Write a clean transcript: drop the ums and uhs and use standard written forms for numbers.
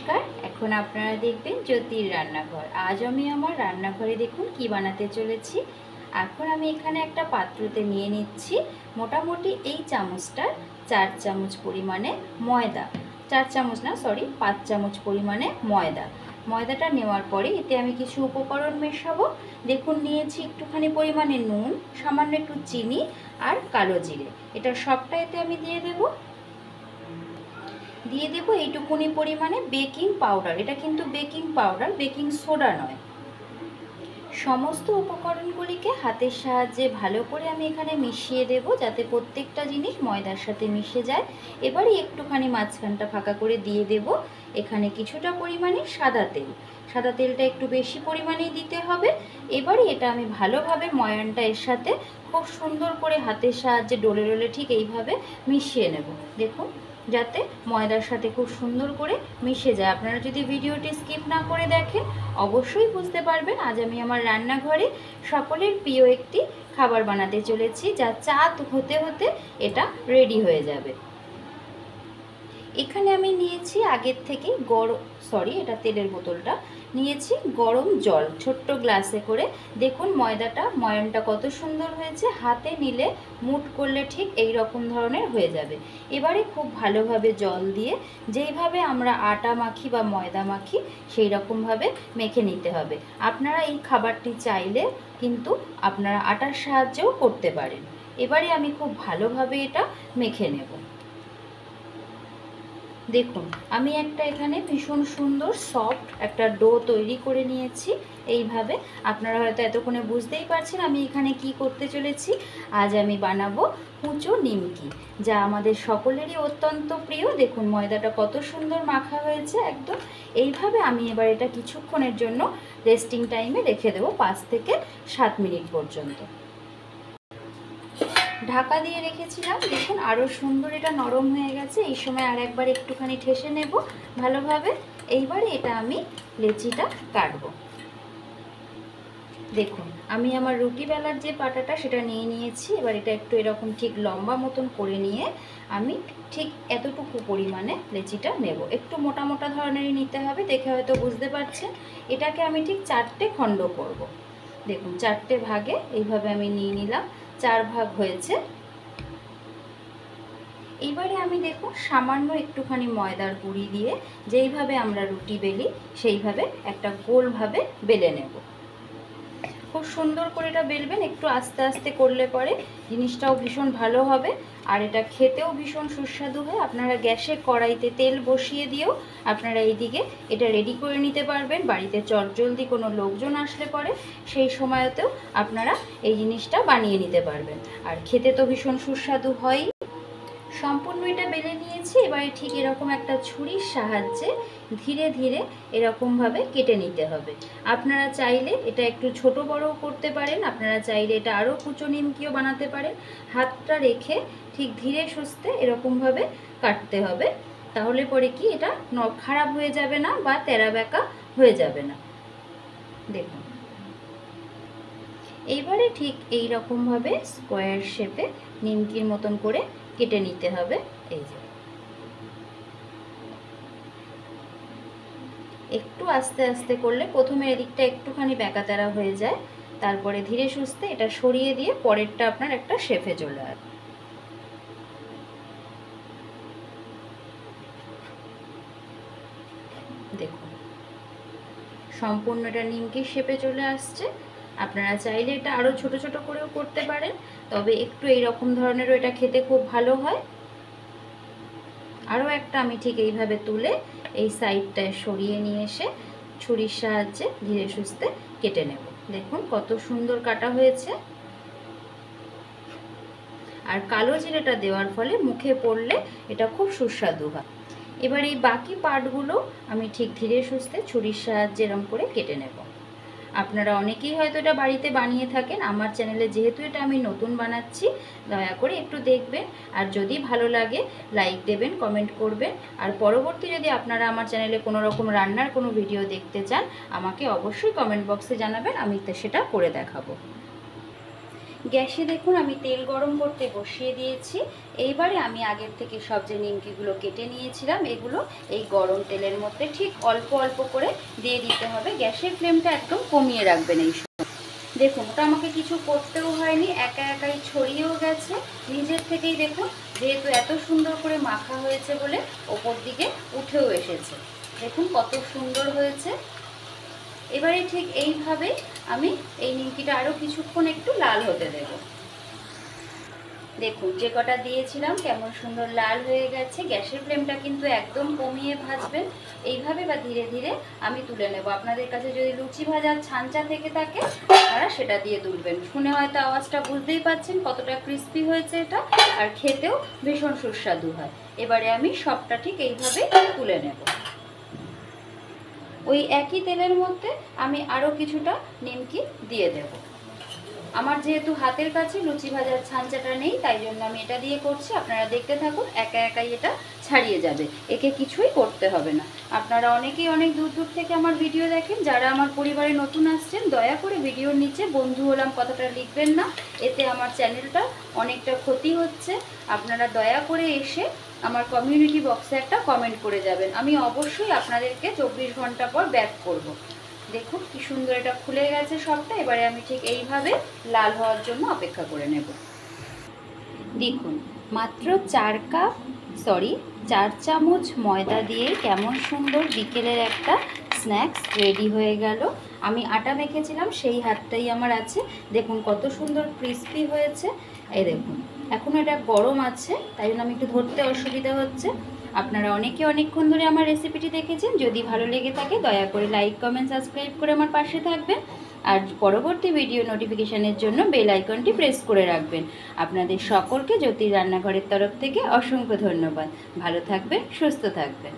নমস্কার। এখন আপনারা দেখবেন জ্যোতির রান্নাঘর। আজ আমি আমার রান্নাঘরে দেখুন কি বানাতে চলেছি। এখন আমি এখানে একটা পাত্রতে নিয়ে নিচ্ছি মোটামুটি এই চামচটার 4 চামচ পরিমাণে ময়দা। 4 চামচ না, সরি 5 চামচ পরিমাণে ময়দা। ময়দাটা নেওয়ার পরে এতে আমি কিছু উপকরণ মেশাবো। দেখুন নিয়েছি একটুখানি পরিমাণে নুন, সামান্য একটু চিনি আর কালো জিরে। এটা সবটা এতে আমি দিয়ে দেবো এইটুকুনি পরিমাণে বেকিং পাউডার। এটা কিন্তু বেকিং পাউডার, বেকিং সোডা নয়। সমস্ত উপকরণগুলিকে হাতের সাহায্যে ভালো করে আমি এখানে মিশিয়ে দেব, যাতে প্রত্যেকটা জিনিস ময়দার সাথে মিশে যায়। এবারে একটুখানি মাঝখানটা ফাঁকা করে দিয়ে দেব এখানে কিছুটা পরিমাণে সাদা তেল। সাদা তেলটা একটু বেশি পরিমাণেই দিতে হবে। এবারে এটা আমি ভালোভাবে ময়ানটা এর সাথে খুব সুন্দর করে হাতের সাহায্যে ডলে ডলে ঠিক এইভাবে মিশিয়ে নেব। দেখুন যাতে ময়দার সাথে খুব সুন্দর করে মিশে যায়। আপনারা যদি ভিডিওটি স্কিপ না করে দেখেন অবশ্যই বুঝতে পারবেন আজ আমি আমার রান্নাঘরে সকলের প্রিয় একটি খাবার বানাতে চলেছি, যা চা হতে হতে এটা রেডি হয়ে যাবে। এখানে আমি নিয়েছি আগের থেকে এটা তেলের বোতলটা নিয়েছি গরম জল ছোট্ট গ্লাসে করে। দেখুন ময়ানটা কত সুন্দর হয়েছে। হাতে নিলে মুঠ করলে ঠিক এই রকম ধরনের হয়ে যাবে। এবারে খুব ভালোভাবে জল দিয়ে যেইভাবে আমরা আটা মাখি বা ময়দা মাখি সেই রকমভাবে মেখে নিতে হবে। আপনারা এই খাবারটি চাইলে কিন্তু আপনারা আটার সাহায্যেও করতে পারেন। এবারে আমি খুব ভালোভাবে এটা মেখে নেব। দেখুন আমি একটা এখানে ভীষণ সুন্দর সফট একটা ডো তৈরি করে নিয়েছি। এইভাবে আপনারা হয়তো এতক্ষণে বুঝতেই পারছেন আমি এখানে কি করতে চলেছি। আজ আমি বানাবো কুচো নিমকি, যা আমাদের সকলেরই অত্যন্ত প্রিয়। দেখুন ময়দাটা কত সুন্দর মাখা হয়েছে একদম। এইভাবে আমি এবার এটা কিছুক্ষণের জন্য রেস্টিং টাইমে রেখে দেবো 5 থেকে 7 মিনিট পর্যন্ত। ঢাকা দিয়ে রেখেছিলাম। দেখুন আরও সুন্দর এটা নরম হয়ে গেছে। এই সময় আর একবার একটুখানি ঠেসে নেব ভালোভাবে। এইবারে এটা আমি লেচিটা কাটবো। দেখুন আমি আমার রুটি বেলার যে পাটাটা সেটা নিয়ে নিয়েছি। এবার এটা একটু এরকম ঠিক লম্বা মতন করে নিয়ে আমি ঠিক এতটুকু পরিমাণে লেচিটা নেব। একটু মোটা মোটা ধরনেরই নিতে হবে, দেখে হয়তো বুঝতে পারছেন। এটাকে আমি ঠিক 4টে খণ্ড করব। দেখুন 4টে ভাগে এইভাবে আমি নিয়ে নিলাম। 4 ভাগ হয়েছে। এইবারে আমি দেখুন সামান্য একটুখানি ময়দার গুঁড়ি দিয়ে যেইভাবে আমরা রুটি বেলি সেইভাবে একটা গোলভাবে বেলে নেব। খুব সুন্দর করে এটা বেলবেন, একটু আস্তে আস্তে করলে পরে জিনিসটাও ভীষণ ভালো হবে আর এটা খেতেও ভীষণ সুস্বাদু হয়। আপনারা গ্যাসে কড়াইতে তেল বসিয়ে দিয়েও আপনারা এইদিকে এটা রেডি করে নিতে পারবেন। বাড়িতে চটজলদি কোনো লোকজন আসলে পরে সেই সময়তেও আপনারা এই জিনিসটা বানিয়ে নিতে পারবেন। আর খেতে তো ভীষণ সুস্বাদু হয়। সম্পূর্ণ এটা বেলে নিয়েছি। এবারে ঠিক এরকম একটা ছুরির সাহায্যে ধীরে ধীরে এরকমভাবে কেটে নিতে হবে। আপনারা চাইলে এটা একটু ছোট বড়ও করতে পারেন, আপনারা চাইলে এটা আরও কুচো নিমকিও বানাতে পারেন। হাতটা রেখে ঠিক ধীরে সুস্থে এরকমভাবে কাটতে হবে, তাহলে পরে কি এটা খারাপ হয়ে যাবে না বা তেরা বেঁকা হয়ে যাবে না। দেখুন এইবারে ঠিক এই রকমভাবে স্কোয়ার শেপে নিমকির মতন করে কেটে নিতে হবে। এই যে একটু আস্তে আস্তে করলে প্রথমে এদিকটা একটুখানি বেঁকাতেরা হয়ে যায়, তারপরে ধীরে সুস্থে এটা সরিয়ে দিয়ে পরেরটা আপনার একটা শেপে চলে আসে। দেখুন সম্পূর্ণ এটা নিমকির শেপে চলে আসছে। আপনারা চাইলে এটা আরও ছোট ছোট করেও করতে পারেন, তবে একটু এই রকম ধরনেরও এটা খেতে খুব ভালো হয়। আরও একটা আমি ঠিক এইভাবে তুলে এই সাইডটায় সরিয়ে নিয়ে এসে ছুরির সাহায্যে ধীরে সুস্থে কেটে নেব। দেখুন কত সুন্দর কাটা হয়েছে। আর কালো জিরেটা দেওয়ার ফলে মুখে পড়লে এটা খুব সুস্বাদু হয়। এবার এই বাকি পার্টগুলো আমি ঠিক ধীরে সুস্থে ছুরির সাহায্যে এরকম করে কেটে নেব। আপনারা অনেকেই হয়তো এটা বাড়িতে বানিয়ে থাকেন। আমার চ্যানেলে যেহেতু এটা আমি নতুন বানাচ্ছি, দয়া করে একটু দেখবেন। আর যদি ভালো লাগে লাইক দেবেন, কমেন্ট করবেন। আর পরবর্তী যদি আপনারা আমার চ্যানেলে কোনো রকম রান্নার কোনো ভিডিও দেখতে চান আমাকে অবশ্যই কমেন্ট বক্সে জানাবেন, আমি সেটা করে দেখাবো। গ্যাসে দেখুন আমি তেল গরম করতে বসিয়ে দিয়েছি। এইবারে আমি আগের থেকে সব যে নিমকিগুলো কেটে নিয়েছিলাম এগুলো এই গরম তেলের মধ্যে ঠিক অল্প অল্প করে দিয়ে দিতে হবে। গ্যাসের ফ্লেমটা একদম কমিয়ে রাখবেন এই সময়। দেখুন ওটা আমাকে কিছু করতেও হয়নি, একা একাই ছড়িয়েও গেছে নিজের থেকেই। দেখুন যেহেতু এত সুন্দর করে মাখা হয়েছে বলে ওপর দিকে উঠেও এসেছে। দেখুন কত সুন্দর হয়েছে। এবারে ঠিক এইভাবে আমি এই নিমকিটা আরও কিছুক্ষণ একটু লাল হতে দেব। দেখুন যে কটা দিয়েছিলাম কেমন সুন্দর লাল হয়ে গেছে। গ্যাসের ফ্লেমটা কিন্তু একদম কমিয়ে ভাজবেন। এইভাবে বা ধীরে ধীরে আমি তুলে নেব। আপনাদের কাছে যদি লুচি ভাজার ছাঁচা থেকে থাকে আপনারা সেটা দিয়ে তুলবেন। শুনে হয়তো আওয়াজটা বুঝতেই পাচ্ছেন কতটা ক্রিস্পি হয়েছে এটা, আর খেতেও ভীষণ সুস্বাদু হয়। এবারে আমি সবটা ঠিক এইভাবে তুলে নেব। ওই একই তেলের মধ্যে আমি আরও কিছুটা নিমকি দিয়ে দেব। আমার যেহেতু হাতের কাছে লুচি ভাজার ছাঁচাটা নেই তাই জন্য আমি এটা দিয়ে করছি। আপনারা দেখতে থাকুন, একা একাই এটা ছাড়িয়ে যাবে, একে কিছুই করতে হবে না। আপনারা অনেকেই অনেক দূর দূর থেকে আমার ভিডিও দেখেন। যারা আমার পরিবারে নতুন আসছেন দয়া করে ভিডিওর নিচে বন্ধু হলাম কথাটা লিখবেন না, এতে আমার চ্যানেলটা অনেকটা ক্ষতি হচ্ছে। আপনারা দয়া করে এসে আমার কমিউনিটি বক্সে একটা কমেন্ট করে যাবেন, আমি অবশ্যই আপনাদেরকে 24 ঘন্টা পর ব্যাক করব। দেখুন কি সুন্দর এটা খুলে গেছে সবটা। এবারে আমি ঠিক এইভাবে লাল হওয়ার জন্য অপেক্ষা করে নেব। দেখুন মাত্র 4 চামচ ময়দা দিয়ে কেমন সুন্দর বিকেলের একটা স্ন্যাক্স রেডি হয়ে গেল। আমি আটা মেখেছিলাম সেই হাতটাই আমার আছে। দেখুন কত সুন্দর ক্রিস্পি হয়েছে। এই দেখুন এখন এটা গরম আছে তাই জন্য আমি একটু ধরতে অসুবিধা হচ্ছে। আপনারা অনেকক্ষণ ধরে আমার রেসিপিটি দেখেছেন। যদি ভালো লেগে থাকে দয়া করে লাইক কমেন্ট সাবস্ক্রাইব করে আমার পাশে থাকবেন, আর পরবর্তী ভিডিও নোটিফিকেশানের জন্য বেল আইকনটি প্রেস করে রাখবেন। আপনাদের সকলকে জ্যোতির রান্নাঘরের তরফ থেকে অসংখ্য ধন্যবাদ। ভালো থাকবেন, সুস্থ থাকবেন।